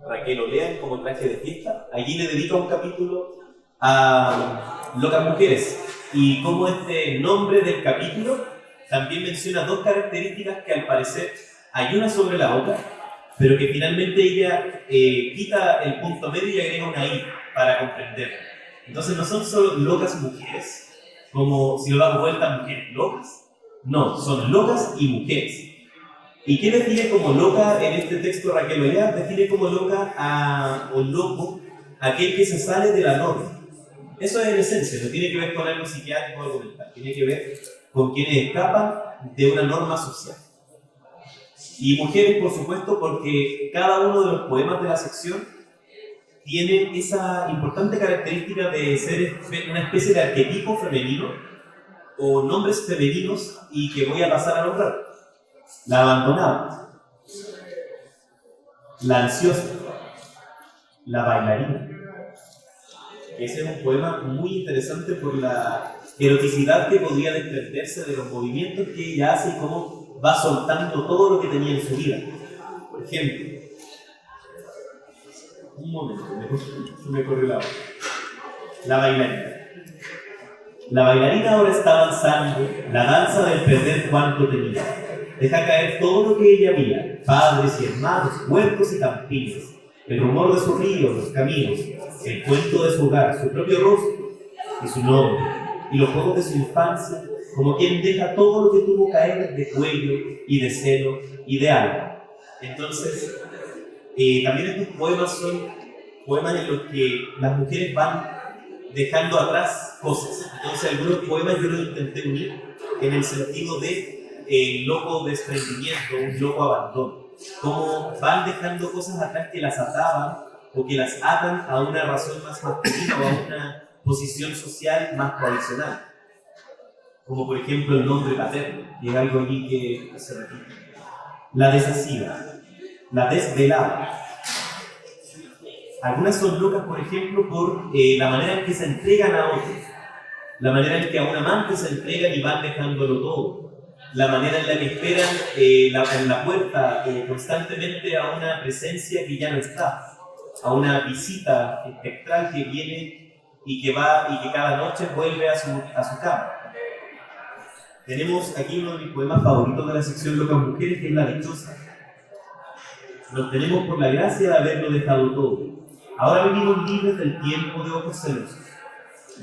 Raquel Olea como Traje de Fiesta. Allí le dedica un capítulo a locas mujeres, y como este nombre del capítulo también menciona dos características que al parecer hay una sobre la otra, pero que finalmente ella quita el punto medio y agrega una I para comprender. Entonces no son solo locas mujeres, como si lo damos vuelta a mujeres locas. No, son locas y mujeres. ¿Y qué define como loca en este texto Raquel Olea? Define como loca o loco aquel que se sale de la norma. Eso es en esencia, no tiene que ver con algo psiquiátrico o algo mental, tiene que ver con quienes escapan de una norma social. Y mujeres, por supuesto, porque cada uno de los poemas de la sección tiene esa importante característica de ser una especie de arquetipo femenino o nombres femeninos, y que voy a pasar a nombrar. La abandonada, la ansiosa, la bailarina. Ese es un poema muy interesante por la eroticidad que podría desprenderse de los movimientos que ella hace y cómo va soltando todo lo que tenía en su vida. Por ejemplo, un momento, se me corrió la voz. La bailarina. La bailarina ahora está danzando la danza del perder cuanto tenía. Deja caer todo lo que ella veía: padres y hermanos, huertos y campinos, el rumor de sus ríos, los caminos, el cuento de su hogar, su propio rostro y su nombre, y los juegos de su infancia, como quien deja todo lo que tuvo caer de cuello y de seno y de alma. Entonces, también estos poemas son poemas en los que las mujeres van dejando atrás cosas. Entonces, algunos poemas yo los intenté unir en el sentido de loco desprendimiento, un loco abandono. Cómo van dejando cosas atrás que las ataban o que las atan a una razón más masculina o a una posición social más tradicional. Como por ejemplo el nombre paterno, y es algo allí que se repite. La desasida, la desvelada. Algunas son locas, por ejemplo, por la manera en que se entregan a otros, la manera en que a un amante se entregan y van dejándolo todo, la manera en la que esperan en la puerta constantemente a una presencia que ya no está, a una visita espectral que viene y que va y que cada noche vuelve a su cama. Tenemos aquí uno de mis poemas favoritos de la sección Locas Mujeres, que es La Dichosa. Nos tenemos por la gracia de haberlo dejado todo. Ahora vivimos libres del tiempo de ojos celosos,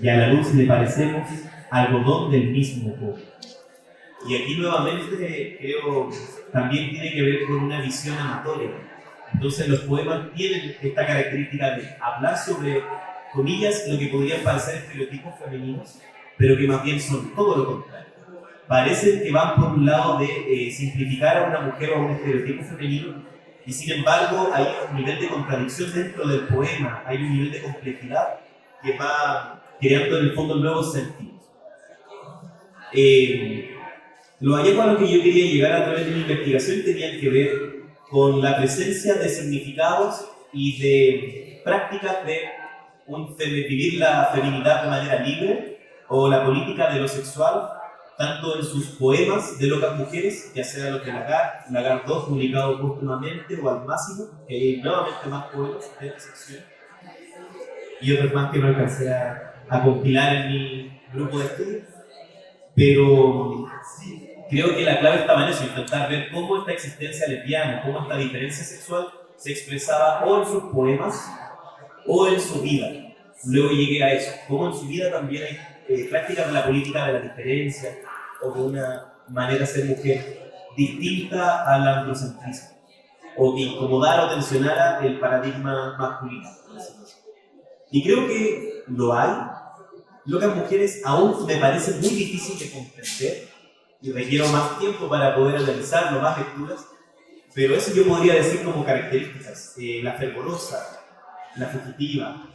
y a la luz le parecemos algodón del mismo polvo. Y aquí nuevamente creo también tiene que ver con una visión amatoria. Entonces los poemas tienen esta característica de hablar sobre, comillas, lo que podrían parecer estereotipos femeninos, pero que más bien son todo lo contrario. Parecen que van por un lado de simplificar a una mujer o a un estereotipo femenino, Y sin embargo, hay un nivel de contradicción dentro del poema, hay un nivel de complejidad que va creando en el fondo nuevos sentidos. Los hallazgos a los que yo quería llegar a través de mi investigación tenían que ver con la presencia de significados y de prácticas de vivir la feminidad de manera libre o la política de lo sexual, tanto en sus poemas de locas mujeres, ya sea los de Lagar 2, publicado póstumamente, o Al Máximo, que hay nuevamente más poemas de la sección, y otros más que no alcancé a compilar en mi grupo de estudio. Pero creo que la clave estaba en eso, intentar ver cómo esta existencia lesbiana, cómo esta diferencia sexual se expresaba o en sus poemas o en su vida. Luego llegué a eso, cómo en su vida también hay prácticas de la política de la diferencia o de una manera de ser mujer distinta al androcentrismo o que incomodara o tensionara el paradigma masculino. Y creo que lo hay. Locas mujeres aún me parece muy difícil de comprender y requiero más tiempo para poder analizarlo, más lecturas, pero eso yo podría decir como características: la fervorosa, la fugitiva,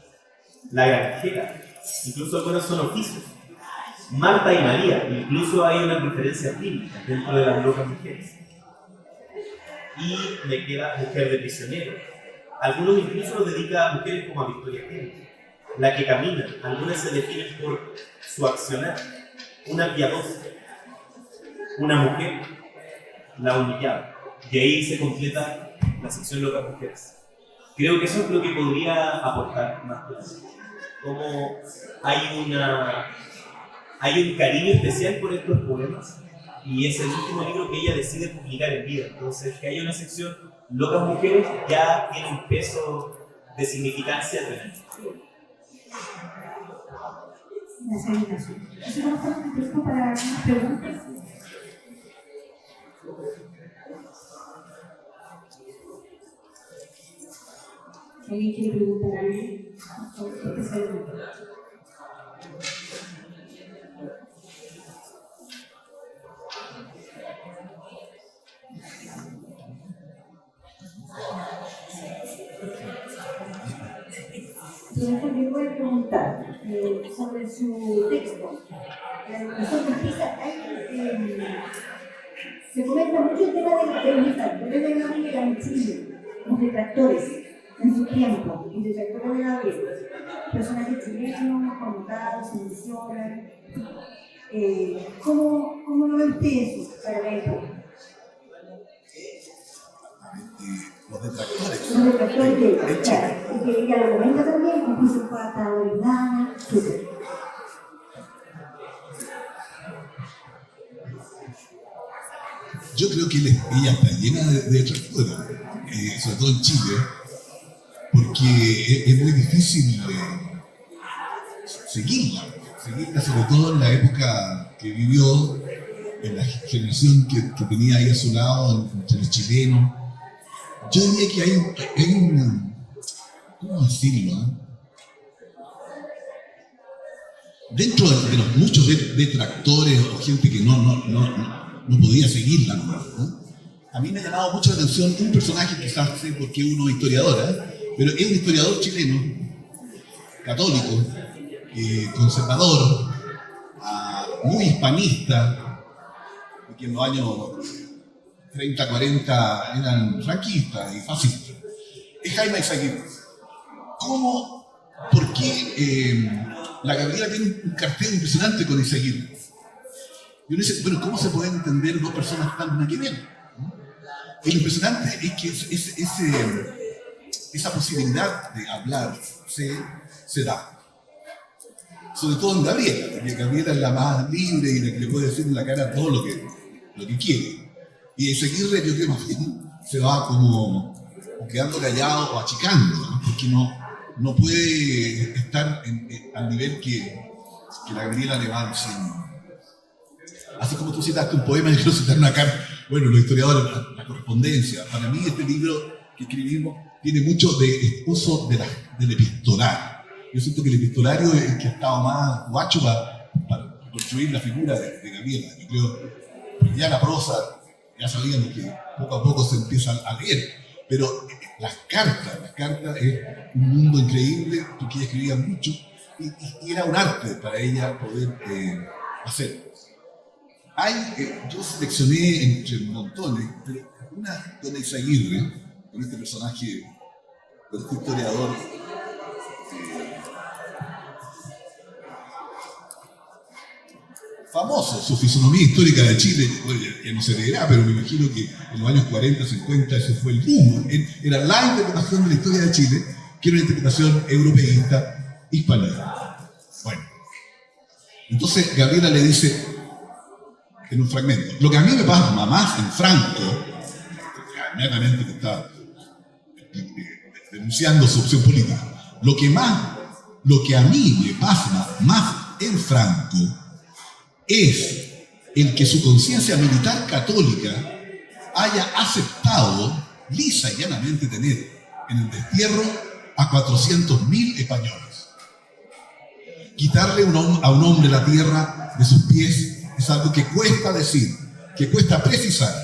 la granjera, incluso algunas son oficios. Marta y María, incluso hay una referencia bíblica dentro de las locas mujeres. Y me queda Mujer de prisionero. Algunos incluso lo dedican a mujeres como a Victoria Kennedy, la que camina. Algunas se definen por su accionar. Una piadosa, una mujer, la humillada. Y ahí se completa la sección Locas Mujeres. Creo que eso es lo que podría aportar más. Como hay un cariño especial por estos poemas, y es el último libro que ella decide publicar en vida. Entonces, que haya una sección Locas Mujeres ya tiene un peso de significancia tremendo. Gracias, Ignacio. Así como estamos en tiempo para algunas preguntas. ¿Alguien quiere preguntar a alguien? Especialmente. Yo también voy a preguntar sobre su texto. La educación mestiza, se comenta mucho el tema de los detractores de Gabriela en Chile, los detractores en su tiempo, los detractores de Gabriela, personajes chilenos, connotados, se mencionan. ¿Cómo lo ve usted eso para la época? Los detractores. Los detractores de ella, En Chile. claro, y que ella lo comenta también, incluso fue hasta Orinana, etc. Yo creo que ella está llena de detractores, sobre todo en Chile, porque es muy difícil seguirla, sobre todo en la época que vivió, en la generación que tenía ahí a su lado, entre los chilenos. Yo diría que hay una, ¿cómo decirlo? Dentro de los muchos detractores o gente que no podía seguirla, ¿no? A mí me ha llamado mucho la atención un personaje, quizás sé por qué uno es historiador, pero es un historiador chileno, católico, conservador, muy hispanista, que en los años 30, 40 eran franquistas y fascistas. Es Jaime Eizaguirre. ¿Cómo? Porque la Gabriela tiene un cartel impresionante con Eizaguirre. Y uno dice, bueno, ¿cómo se pueden entender dos personas tan una que ven? Y lo impresionante es que esa posibilidad de hablar se da. Sobre todo en Gabriela, porque Gabriela es la más libre y la que le puede decir en la cara todo lo que quiere. Y Eizaguirre, yo creo, más bien se va como quedando callado o achicando, ¿no? Porque no puede estar al nivel que la Gabriela le va diciendo. Así como tú citaste un poema, yo quiero citar una carta. Bueno, los historiadores, la correspondencia. Para mí este libro que escribimos tiene mucho de uso del epistolario. Yo siento que el epistolario es el que ha estado más guacho para construir la figura de Gabriela. Yo creo que ya la prosa, ya sabíamos que poco a poco se empieza a leer. Pero las cartas es un mundo increíble, porque ella escribía mucho, y era un arte para ella poder hacerlo. Yo seleccioné entre montones, pero una con Eizaguirre, con este personaje, con este historiador, famoso. Su fisonomía histórica de Chile, bueno, ya no se leerá, pero me imagino que en los años 40, 50 ese fue el boom. Era la interpretación de la historia de Chile, que era una interpretación europeísta, hispanista. Bueno, entonces Gabriela le dice, en un fragmento, lo que a mí me pasma más en Franco, inmediatamente que está denunciando su opción política, lo que a mí me pasma más en Franco es el que su conciencia militar católica haya aceptado lisa y llanamente tener en el destierro a 400.000 españoles. Quitarle a un hombre la tierra de sus pies es algo que cuesta decir, que cuesta precisar.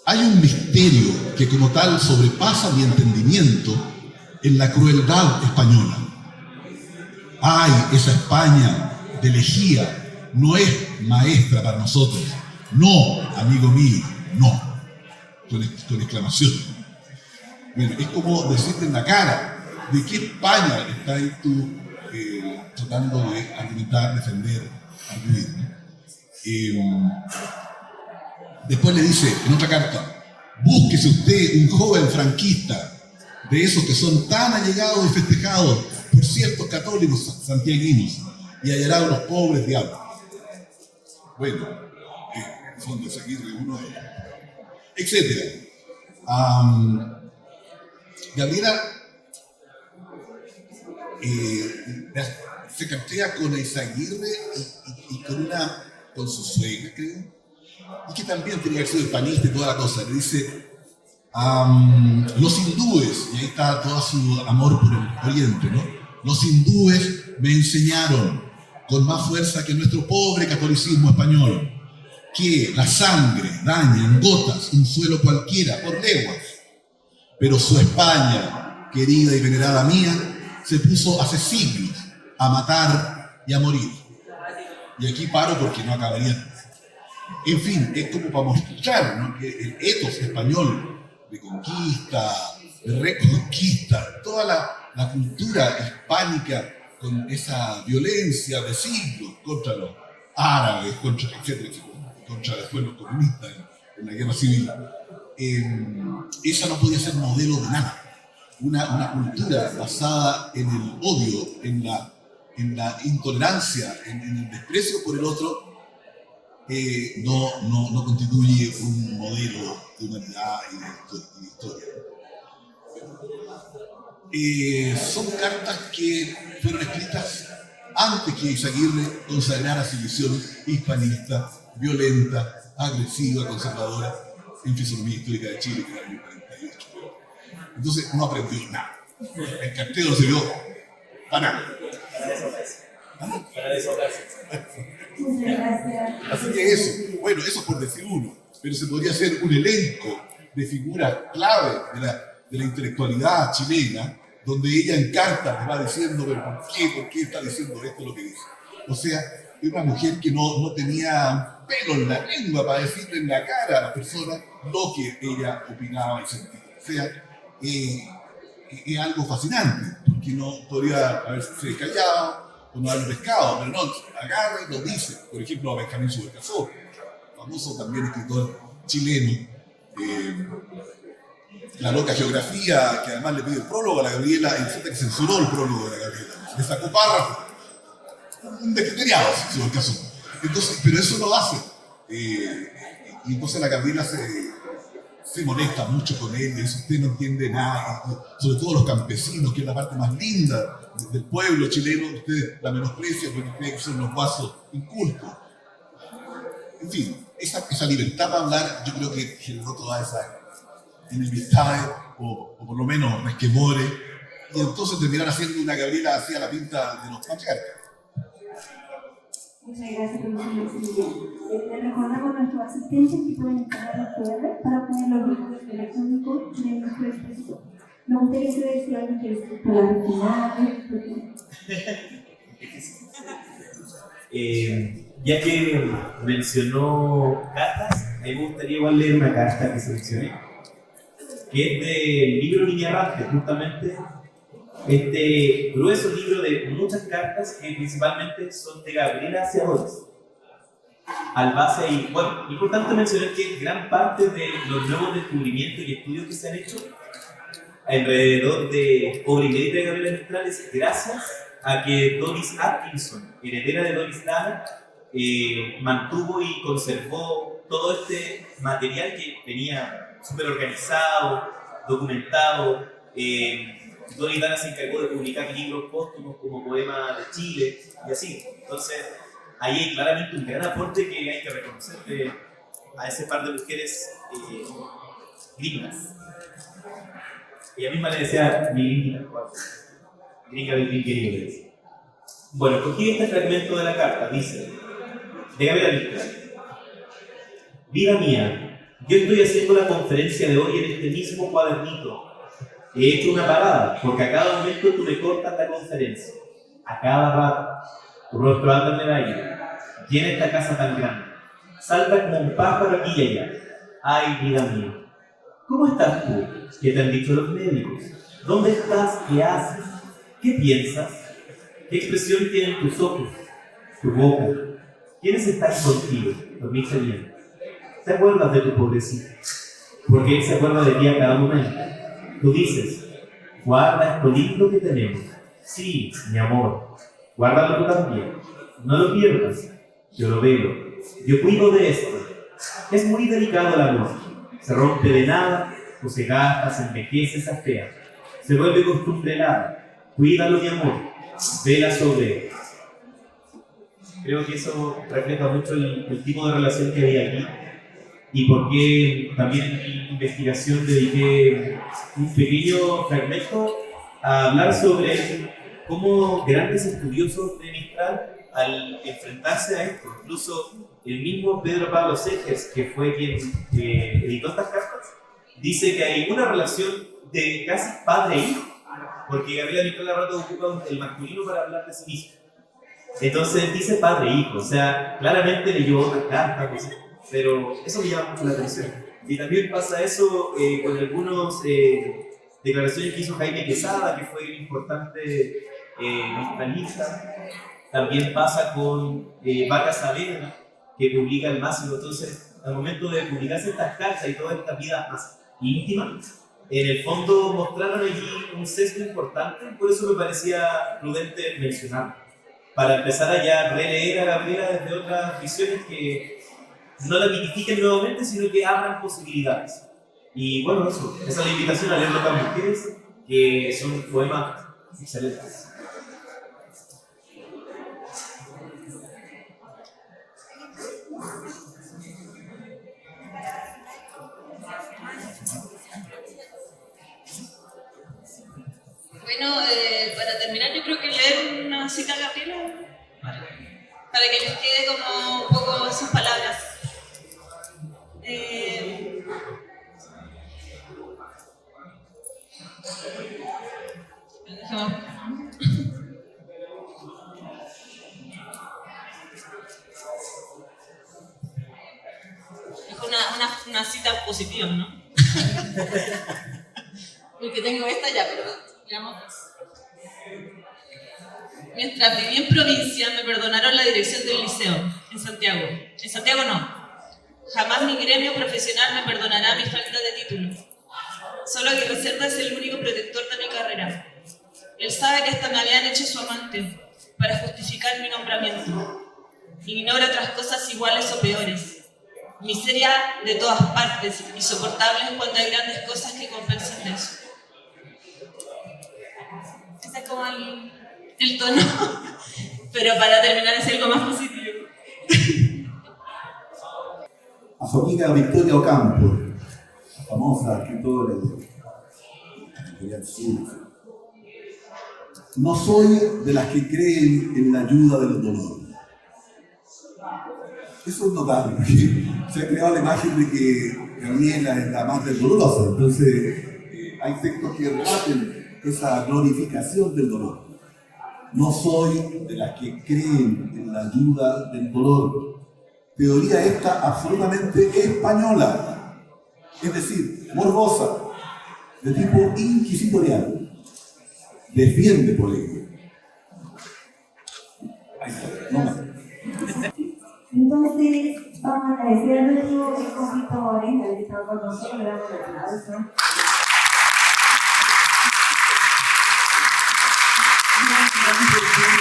Hay un misterio que como tal sobrepasa mi entendimiento en la crueldad española. Ay, esa España de lejía no es maestra para nosotros. No, amigo mío, no. Con exclamación. Bueno, es como decirte en la cara, ¿de qué España estás tú tratando de argumentar, defender, arguir? Después le dice en otra carta, búsquese usted un joven franquista, de esos que son tan allegados y festejados por ciertos católicos santiaguinos, y hallará unos pobres diablos. Bueno, en el fondo Eizaguirre uno de ellos, etc. Gabriela se cartea con Eizaguirre y con su suegra, creo, y que también tenía que ser hispanista y toda la cosa. Le dice, los hindúes, y ahí está todo su amor por el oriente, ¿no? Los hindúes me enseñaron con más fuerza que nuestro pobre catolicismo español que la sangre daña en gotas un suelo cualquiera por leguas, pero su España, querida y venerada mía, se puso hace siglos a matar y a morir. Y aquí paro porque no acabaría. En fin, es como para mostrar, ¿no?, que el ethos español de conquista, de reconquista, toda la cultura hispánica con esa violencia de siglos contra los árabes, etcétera, contra después los comunistas en la guerra civil. Esa no podía ser modelo de nada. Una cultura basada en el odio, en la intolerancia, en el desprecio por el otro, no constituye un modelo de humanidad y de historia. Son cartas que fueron escritas antes que Eizaguirre consagrara su visión hispanista, violenta, agresiva, conservadora, en fisonomía histórica de Chile, que era el 48. Entonces no aprendió nada. El carteo no sirvió para nada. Muchas gracias. Así que eso, bueno, eso por decir uno, pero se podría hacer un elenco de figuras clave de la intelectualidad chilena, donde ella en cartas le va diciendo, pero ¿por qué está diciendo esto lo que dice? O sea, es una mujer que no tenía un pelo en la lengua para decirle en la cara a las personas lo que ella opinaba y sentía. O sea, es algo fascinante, porque no podría haberse callado o no haber pescado, pero no, agarra y lo dice. Por ejemplo, a Benjamín Subercaseaux, famoso también escritor chileno, La loca geografía, que además le pide el prólogo a la Gabriela, y resulta que censuró el prólogo de la Gabriela, le sacó párrafo, un descriteriado, Subercaseaux. Entonces, pero eso lo hace, y entonces la Gabriela se molesta mucho con él, y dice, usted no entiende nada, sobre todo los campesinos, que es la parte más linda del pueblo chileno, usted la menosprecia porque cree que son los guasos incultos. En fin, esa libertad para hablar, yo creo que generó toda esa enemistades, o por lo menos resquemores, y entonces terminaron haciendo una Gabriela hacia la pinta de los patriarcas. Muchas gracias, profesor Maximiliano. Les recordamos a nuestros asistentes que pueden instalar los QR para poner los libros electrónicos en nuestro dispositivo. Me gustaría saber si alguien quiere decir palabras finales. Ya que mencionó cartas, a mí me gustaría igual leer una carta que seleccioné, que es del libro Niña Errante, justamente este grueso libro de muchas cartas que principalmente son de Gabriela hacia Doris. Albace y, bueno, importante mencionar que gran parte de los nuevos descubrimientos y estudios que se han hecho alrededor de obra inédita de Gabriela Mistral es gracias a que Doris Atkinson, heredera de Doris Dana, mantuvo y conservó todo este material que venía súper organizado, documentado. Doris Dana se encargó de publicar libros póstumos como Poema de Chile y así. Entonces, ahí hay claramente un gran aporte que hay que reconocer a ese par de mujeres gringas. Ella misma le decía mi gringa del querido, le decía. Bueno, cogí este fragmento de la carta, dice, de Gabriela Mistral. Vida mía, yo estoy haciendo la conferencia de hoy en este mismo cuadernito. He hecho una parada, porque a cada momento tú me cortas la conferencia. A cada rato, tu rostro anda en el aire. Llena esta casa tan grande. Salta como un pájaro aquí y allá. Ay, vida mía. ¿Cómo estás tú? ¿Qué te han dicho los médicos? ¿Dónde estás? ¿Qué haces? ¿Qué piensas? ¿Qué expresión tienen tus ojos? ¿Tu boca? ¿Quiénes están contigo? ¿Dormiste bien? ¿Te acuerdas de tu pobrecito? Porque él se acuerda de ti a cada momento. Tú dices, guarda esto lindo que tenemos. Sí, mi amor, guárdalo tú también. No lo pierdas. Yo lo veo. Yo cuido de esto. Es muy delicado el amor. Se rompe de nada, o se gasta, se envejece, se afea. Se vuelve costumbre helada. Cuídalo, mi amor. Vela sobre él. Creo que eso refleja mucho el tipo de relación que había aquí. Y porque también en mi investigación dediqué un pequeño fragmento a hablar sobre cómo grandes estudiosos de Mistral, al enfrentarse a esto, incluso el mismo Pedro Pablo Seges, que fue quien editó estas cartas, dice que hay una relación de casi padre e hijo, porque Gabriela Mistral a rato ocupa el masculino para hablar de sí mismo. Entonces dice padre e hijo, o sea, claramente leyó otras cartas, no sé, pero eso me llama mucho la atención. Y también pasa eso con algunas declaraciones que hizo Jaime Quesada, que fue un importante mistralista. También pasa con Vaca Saavedra, que publica el Máximo. Entonces, al momento de publicarse estas cartas y toda esta vida más íntima, en el fondo mostraron allí un sesgo importante, por eso me parecía prudente mencionarlo, para empezar a ya releer a Gabriela desde otras visiones que no la mitifiquen nuevamente, sino que abran posibilidades. Y bueno, eso, esa es la invitación a leer Locas Mujeres, que son poemas excelentes. Bueno, para terminar, yo creo que leer una cita a Gabriela para que les quede como un poco sus palabras. Es una cita positiva, ¿no? Porque tengo esta ya, pero veamos. Mientras viví en provincia, me perdonaron la dirección del liceo, en Santiago. En Santiago no. Jamás mi gremio profesional me perdonará mi falta de título. Solo que Reserva es el único protector de mi carrera. Él sabe que hasta me habían hecho su amante, para justificar mi nombramiento. Ignora otras cosas iguales o peores. Miseria de todas partes, insoportables cuando hay grandes cosas que compensan de eso. Ese es como el tono, pero para terminar es algo más positivo. A su amiga Victoria Ocampo, famosa escritora del sur. No soy de las que creen en la ayuda del dolor. Eso es notable, porque se ha creado la imagen de que Gabriela es la más dolorosa. Entonces, hay textos que rebaten esa glorificación del dolor. No soy de las que creen en la ayuda del dolor. Teoría esta absolutamente española, es decir, morbosa, de tipo inquisitorial. Defiende por ello. Ahí está, no más. Entonces, vamos a agradecer a nuestros expositores, a que están con nosotros, le damos un aplauso. Gracias.